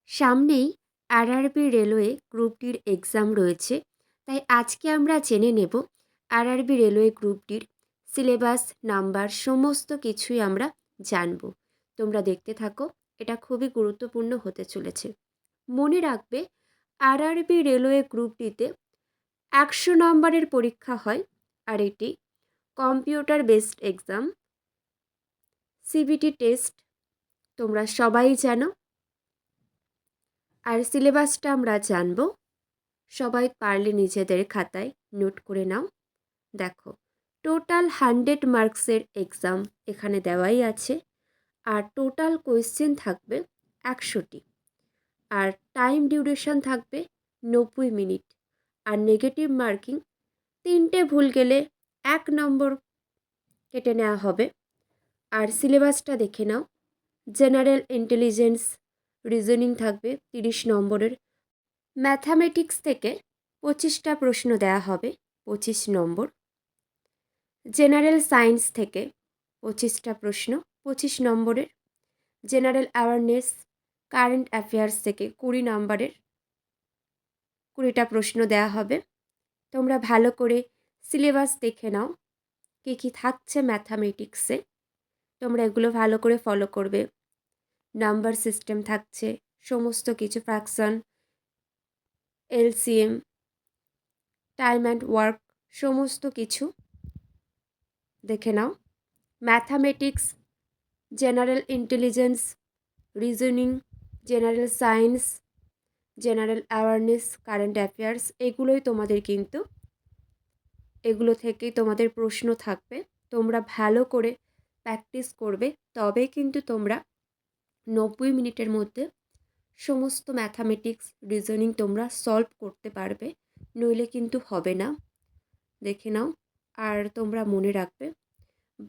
সামনেই RRB railway group ডির exam রয়েছে, তাই আজকে আমরা জেনে নেব আরআরবি রেলওয়ে গ্রুপ ডির সিলেবাস, নাম্বার সমস্ত কিছুই আমরা জানব। তোমরা দেখতে থাকো, এটা খুবই গুরুত্বপূর্ণ হতে চলেছে। মনে রাখবে, আরআরবি রেলওয়ে গ্রুপ ডিতে 100 নম্বরের পরীক্ষা হয়, আর এটি computer based exam, CBT test তোমরা সবাই জানো। আর সিলেবাসটা আমরা জানব, সবাই পারলে নিজেদের খাতায় নোট করে নাও। দেখো, টোটাল 100 মার্কসের এক্সাম এখানে দেওয়াই আছে, আর টোটাল কোয়েশ্চেন থাকবে 100টি, আর টাইম ডিউরেশন থাকবে 90 মিনিট, আর নেগেটিভ মার্কিং 3টে ভুল গেলে 1 নম্বর কেটে নেওয়া হবে। আর সিলেবাসটা দেখে নাও, জেনারেল ইন্টেলিজেন্স রিজনিং থাকবে 30 নম্বরের, ম্যাথামেটিক্স থেকে 25টা প্রশ্ন দেওয়া হবে 25 নম্বর, জেনারেল সায়েন্স থেকে 25টা প্রশ্ন 25 নম্বরের, জেনারেল অ্যাওয়ারনেস কারেন্ট অ্যাফেয়ার্স থেকে 20 নম্বরের 20টা প্রশ্ন দেওয়া হবে। তোমরা ভালো করে সিলেবাস দেখে নাও, কী কী থাকছে ম্যাথামেটিক্সে, তোমরা এগুলো ভালো করে ফলো করবে। নাম্বার সিস্টেম থাকছে, সমস্ত কিছু fraction, LCM, time and work সমস্ত কিছু দেখে নাও। Mathematics, general intelligence, reasoning, general science, general awareness, current affairs, এগুলোই তোমাদের কিন্তু এগুলো থেকেই তোমাদের প্রশ্ন থাকবে। তোমরা ভালো করে প্র্যাকটিস করবে, তবে কিন্তু তোমরা 90 মিনিটের মধ্যে সমস্ত ম্যাথামেটিক্স, রিজনিং তোমরা সলভ করতে পারবে, নইলে কিন্তু হবে না। দেখে নাও। আর তোমরা মনে রাখবে,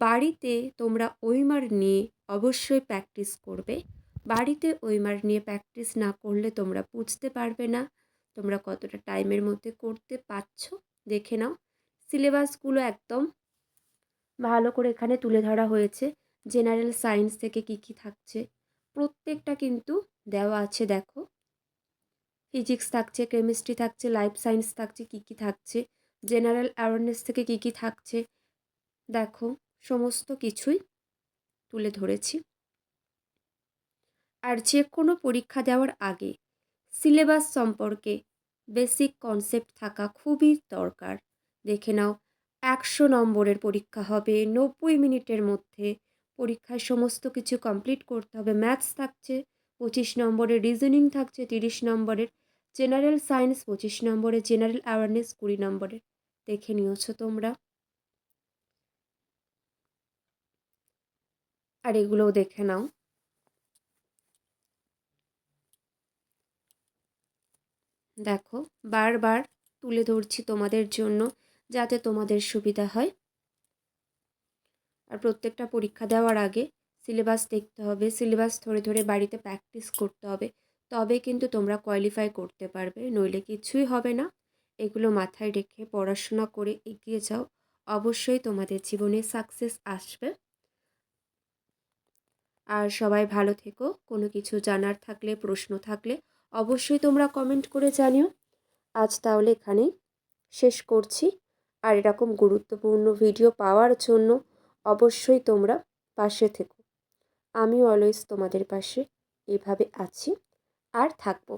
বাড়িতে তোমরা ওইমার নিয়ে অবশ্যই প্র্যাকটিস করবে। বাড়িতে ওইমার নিয়ে প্র্যাকটিস না করলে তোমরা বুঝতে পারবে না তোমরা কতটা টাইমের মধ্যে করতে পারছো। দেখে নাও, সিলেবাসগুলো একদম ভালো করে এখানে তুলে ধরা হয়েছে। জেনারেল সায়েন্স থেকে কী কী থাকছে প্রত্যেকটা কিন্তু দেওয়া আছে। দেখো, ফিজিক্স থাকছে, কেমিস্ট্রি থাকছে, লাইফ সায়েন্স থাকছে, কী কী থাকছে, জেনারেল অ্যাওয়ারনেস থেকে কী কী থাকছে, দেখো সমস্ত কিছুই তুলে ধরেছি। আর যে কোনো পরীক্ষা দেওয়ার আগে সিলেবাস সম্পর্কে বেসিক কনসেপ্ট থাকা খুবই দরকার। দেখে নাও, 100 নম্বরের পরীক্ষা হবে, 90 মিনিটের মধ্যে পরীক্ষায় সমস্ত কিছু কমপ্লিট করতে হবে। ম্যাথস থাকছে 25 নম্বরের, রিজনিং থাকছে 30 নম্বরের, জেনারেল সায়েন্স 25 নম্বরের, জেনারেল অ্যাওয়ারনেস 20 নম্বরের। দেখে নিয়েছো তোমরা, আর এগুলোও দেখে নাও। দেখো, বারবার তুলে ধরছি তোমাদের জন্য, যাতে তোমাদের সুবিধা হয়। আর প্রত্যেকটা পরীক্ষা দেওয়ার আগে সিলেবাস দেখতে হবে, সিলেবাস ধরে ধরে বাড়িতে প্র্যাকটিস করতে হবে, তবে কিন্তু তোমরা কোয়ালিফাই করতে পারবে, নইলে কিছুই হবে না। এগুলো মাথায় রেখে পড়াশোনা করে এগিয়ে যাও, অবশ্যই তোমাদের জীবনে সাকসেস আসবে। আর সবাই ভালো থেকো। কোনো কিছু জানার থাকলে, প্রশ্ন থাকলে অবশ্যই তোমরা কমেন্ট করে জানিও। আজ তাহলে এখানেই শেষ করছি। আর এরকম গুরুত্বপূর্ণ ভিডিও পাওয়ার জন্য অবশ্যই তোমরা পাশে থেকো। আমি অলওয়েজ তোমাদের পাশে এভাবে আছি আর থাকবো।